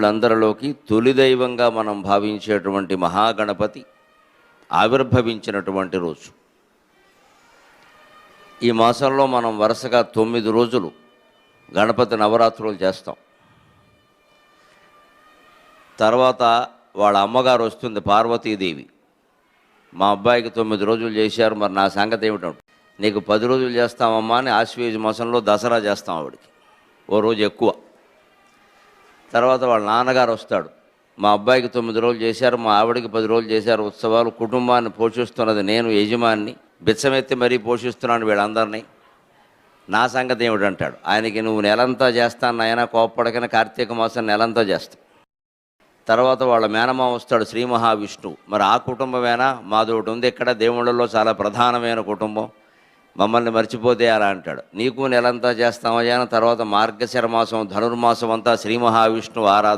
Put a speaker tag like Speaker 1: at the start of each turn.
Speaker 1: దేవుళ్ళందరిలోకి తొలి దైవంగా మనం భావించేటువంటి మహాగణపతి ఆవిర్భవించినటువంటి రోజు. ఈ మాసంలో మనం వరుసగా 9 రోజులు గణపతి నవరాత్రులు చేస్తాం. తర్వాత వాళ్ళ అమ్మగారు వస్తుంది, పార్వతీదేవి. మా అబ్బాయికి 9 రోజులు చేశారు, మరి నా సంగతి ఏమిటంటే, నీకు 10 రోజులు చేస్తామమ్మా అని ఆశ్వయుజ మాసంలో దసరా చేస్తాం ఆవిడికి, ఓ రోజు ఎక్కువ. తర్వాత వాళ్ళ నాన్నగారు వస్తాడు, మా అబ్బాయికి 9 రోజులు చేశారు, మా ఆవిడికి 10 రోజులు చేశారు ఉత్సవాలు. కుటుంబాన్ని పోషిస్తున్నది నేను, యజమాన్ని, బిచ్చమెత్తి మరీ పోషిస్తున్నాను వీళ్ళందరినీ, నా సంగతి ఏమిటంటాడు. ఆయనకి నువ్వు నెలంతా చేస్తాను నాయన, కోప్పడకన కార్తీక మాసం నెలంతా చేస్తాను. తర్వాత వాళ్ళ మేనమామ వస్తాడు, శ్రీ మహావిష్ణువు. మరి ఆ కుటుంబమేనా? మాదొకటి ఉంది ఇక్కడ, దేవుళ్ళలో చాలా ప్రధానమైన కుటుంబం, మమ్మల్ని మర్చిపోతే అలా అంటాడు. నీకు నెలంతా చేస్తామయ్యా. తర్వాత మార్గశిర మాసం ధనుర్మాసం అంతా శ్రీ మహావిష్ణువు ఆరాధన.